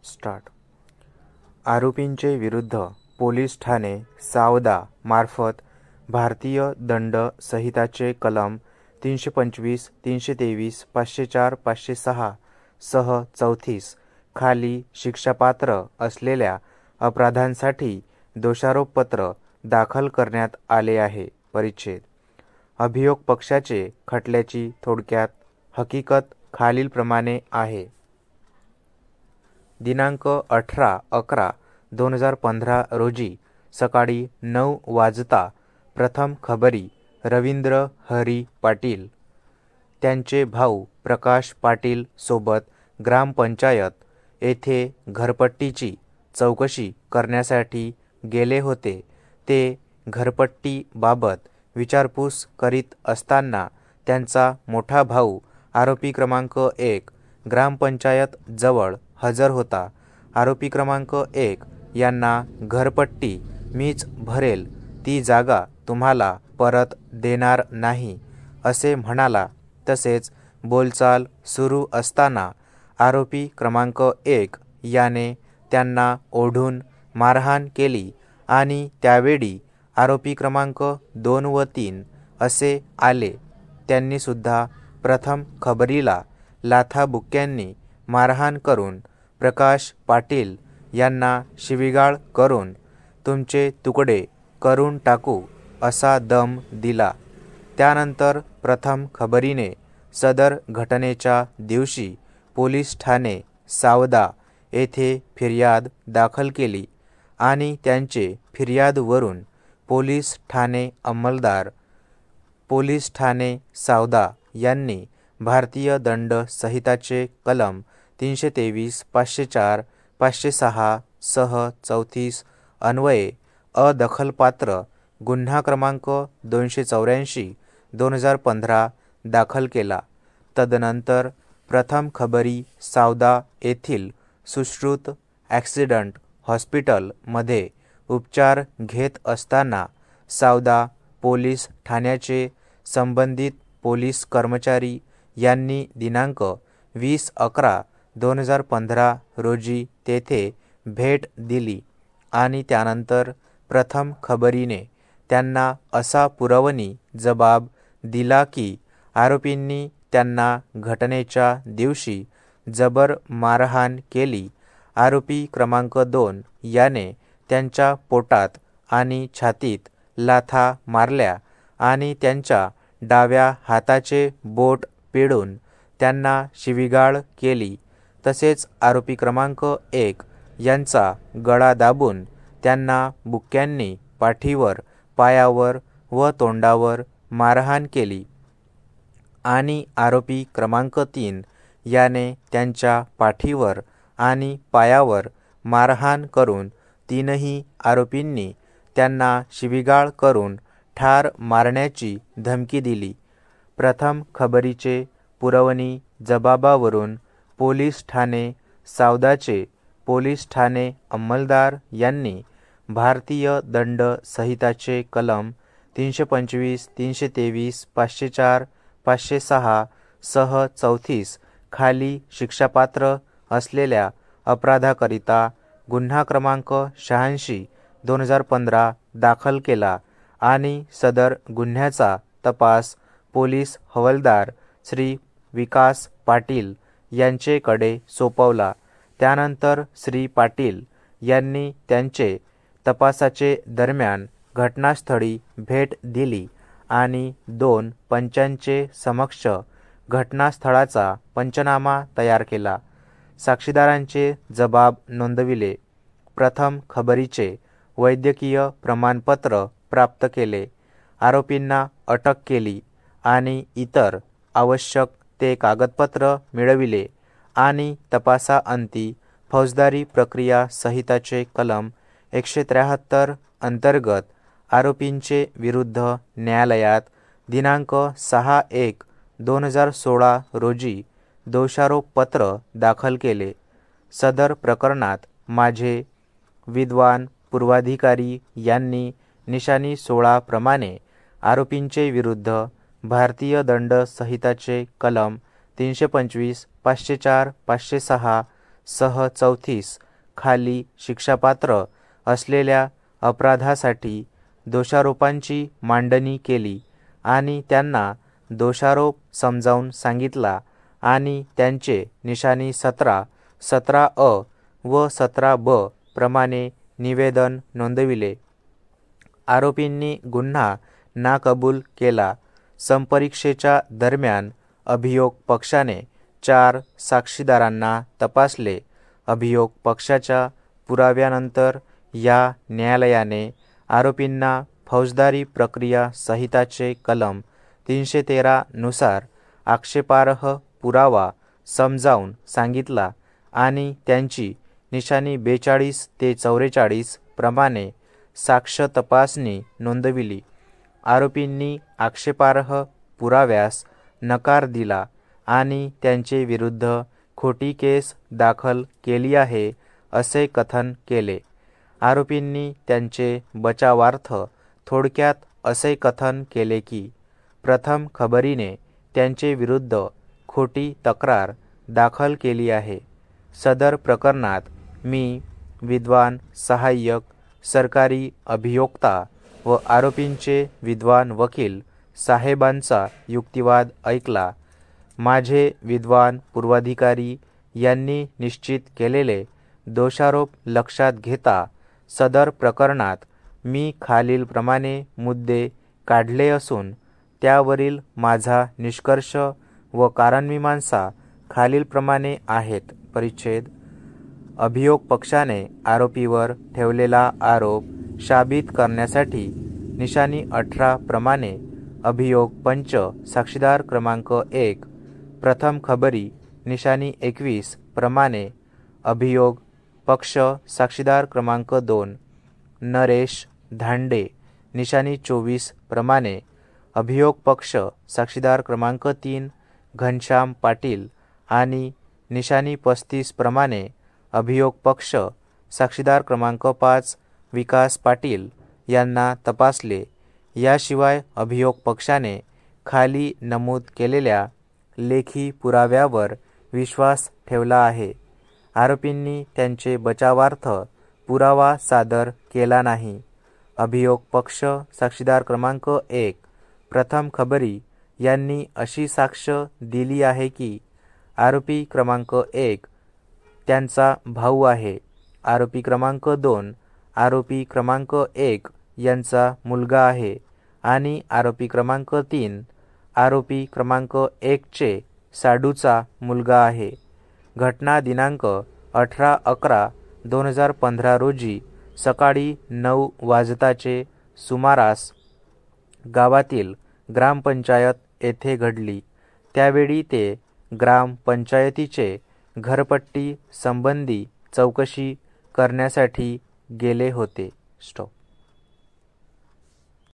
Start. आरोपींचे विरुद्ध police Thane Savda मार्फत भारतीय दंड संहिताचे कलम 325, 323, 504, 506 सह 34 खाली शिक्षापात्र असलेल्या अपराधांसाठी दोषारोपपत्र दाखल करण्यात आले आहे. परिच्छेद. अभियोग पक्षाचे खटल्याची थोडक्यात हकीकत खालीलप्रमाणे आहे. दिनांक 18/11/2015 रोजी सकाळी 9 वाजता प्रथम खबरी रवींद्र हरी पाटील त्यांचे भाऊ प्रकाश पाटील सोबत ग्रामपंचायत येथे घरपट्टीची चौकशी करण्यासाठी गेले होते. ते घरपट्टीबाबत विचारपूस करीत असताना त्यांचा मोठा भाऊ आरोपी क्रमांक 1 ग्रामपंचायत जवळ हजर होता. आरोपी क्रमांक 1 यांना घरपट्टी मीच भरेल, ती जागा तुम्हाला परत देणार नाही असे म्हणाला. तसेच बोलचाल सुरू असताना आरोपी क्रमांक 1 याने त्यांना ओढून मारहाण केली आणि त्यावेळी आरोपी क्रमांक 2 व 3 असे आले. त्यांनी सुद्धा प्रथम खबरीला लाथाबुक्क्यांनी मारहाण करून प्रकाश पाटील यांना शिवीगाळ करून तुमचे तुकडे करून टाकू असा दम दिला. त्यानंतर प्रथम खबरीने सदर घटनेच्या दिवशी पोलीस ठाणे सावदा येथे फिर्याद दाखल केली आणि त्यांचे फिर्यादवरून पोलीस ठाणे अंमलदार पोलीस ठाणे सावदा यांनी भारतीय दंड संहिताचे कलम 323, 504, 506 सह 34 अन्वये अदखलपात्र गुन्हा क्रमांक 284/2015 दाखल केला. तदनंतर प्रथम खबरी सावदा येथील सुश्रुत ॲक्सिडंट हॉस्पिटलमध्ये उपचार घेत असताना सावदा पोलीस ठाण्याचे संबंधित पोलीस कर्मचारी यांनी दिनांक 20/11/2015 रोजी तेथे भेट दिली आणि त्यानंतर प्रथम खबरीने त्यांना असा पुरवणी जबाब दिला की आरोपींनी त्यांना घटनेच्या दिवशी जबर मारहाण केली. आरोपी क्रमांक 2 याने त्यांच्या पोटात आणि छातीत लाथा मारल्या आणि त्यांच्या डाव्या हाताचे बोट पिळून त्यांना शिवीगाळ केली. तसेच आरोपी क्रमांक 1 यांचा गळा दाबून त्यांना बुक्क्यांनी पाठीवर, पायावर व तोंडावर मारहाण केली आणि आरोपी क्रमांक 3 याने त्यांच्या पाठीवर आणि पायावर मारहाण करून तीनही आरोपींनी त्यांना शिवीगाळ करून ठार मारण्याची धमकी दिली. प्रथम खबरीचे पुरवणी जबाबावरून पोलीस ठाणे सावदाचे पोलीस ठाणे अंमलदार यांनी भारतीय दंड संहिताचे कलम 325, 323, 504, 506 सह 34 खाली शिक्षापात्र असलेल्या अपराधाकरिता गुन्हा क्रमांक 86/2015 दाखल केला आणि सदर गुन्ह्याचा तपास पोलीस हवालदार श्री विकास पाटील यांचेकडे सोपवला. त्यानंतर श्री पाटील यांनी त्यांचे तपासाचे दरम्यान घटनास्थळी भेट दिली आणि 2 पंचांचे समक्ष घटनास्थळाचा पंचनामा तयार केला. साक्षीदारांचे जबाब नोंदविले. प्रथम खबरीचे वैद्यकीय प्रमाणपत्र प्राप्त केले. आरोपींना अटक केली आणि इतर आवश्यक ते कागदपत्र मिळविले आणि तपासाअंती फौजदारी प्रक्रिया संहिताचे कलम 173 अंतर्गत आरोपींचे विरुद्ध न्यायालयात दिनांक 6/1/2016 रोजी दोषारोपपत्र दाखल केले. सदर प्रकरणात माझे विद्वान पूर्वाधिकारी यांनी निशाणी 16 प्रमाणे आरोपींचे विरुद्ध भारतीय दंड संहिताचे कलम 325, 504, 506 सह 34 खाली शिक्षापात्र असलेल्या अपराधासाठी दोषारोपांची मांडणी केली आणि त्यांना दोषारोप समजावून सांगितला आणि त्यांचे निशाणी 17, 17A व 17B प्रमाणे निवेदन नोंदविले. आरोपींनी गुन्हा नाकबूल केला. संपरीक्षेच्या दरम्यान अभियोग पक्षाने 4 साक्षीदारांना तपासले. अभियोग पक्षाच्या पुराव्यानंतर या न्यायालयाने आरोपींना फौजदारी प्रक्रिया संहिताचे कलम 313 नुसार आक्षेपार्ह पुरावा समजावून सांगितला आणि त्यांची निशाणी 42 ते 44 प्रमाणे साक्ष तपासणी नोंदविली. आरोपींनी आक्षेपार्ह पुराव्यास नकार दिला आणि त्यांचे विरुद्ध खोटी केस दाखल केली आहे असे कथन केले. आरोपींनी त्यांचे बचावार्थ थोडक्यात असे कथन केले की प्रथम खबरीने त्यांचे विरुद्ध खोटी तक्रार दाखल केली आहे. सदर प्रकरणात मी विद्वान सहाय्यक सरकारी अभियोक्ता व आरोपींचे विद्वान वकील साहेबांचा युक्तिवाद ऐकला. माझे विद्वान पूर्वाधिकारी यांनी निश्चित केलेले दोषारोप लक्षात घेता सदर प्रकरणात मी खालीलप्रमाणे मुद्दे काढले असून त्यावरील माझा निष्कर्ष व कारणमीमांसा खालीलप्रमाणे आहेत. परिच्छेद अभियोग पक्षाने आरोपीवर ठेवलेला आरोप साबित करण्यासाठी निशाणी 18 प्रमाणे अभियोग पंच साक्षीदार क्रमांक 1 प्रथम खबरी निशाणी 21 प्रमाणे अभियोग पक्ष साक्षीदार क्रमांक 2 नरेश धांडे निशाणी 24 प्रमाणे अभियोग पक्ष साक्षीदार क्रमांक 3 घनश्याम पाटील आणि निशाणी 35 प्रमाणे अभियोग पक्ष साक्षीदार क्रमांक 5 विकास पाटील यांना तपासले. याशिवाय अभियोग पक्षाने खाली नमूद केलेल्या लेखी पुराव्यावर विश्वास ठेवला आहे. आरोपींनी त्यांचे बचावार्थ पुरावा सादर केला नाही. अभियोग पक्ष साक्षीदार क्रमांक 1 प्रथम खबरी यांनी अशी साक्ष दिली आहे की आरोपी क्रमांक 1 त्यांचा भाऊ आहे. आरोपी क्रमांक 2 आरोपी क्रमांक 1 यांचा मुलगा आहे आणि आरोपी क्रमांक 3 आरोपी क्रमांक 1 चे साडूचा मुलगा आहे. घटना दिनांक 18/11/2015 रोजी सकाळी 9 वाजताचे सुमारास गावातील ग्रामपंचायत येथे घडली. त्यावेळी ते ग्रामपंचायतीचे घरपट्टी संबंधी चौकशी करण्यासाठी गेले होते. स्टॉप.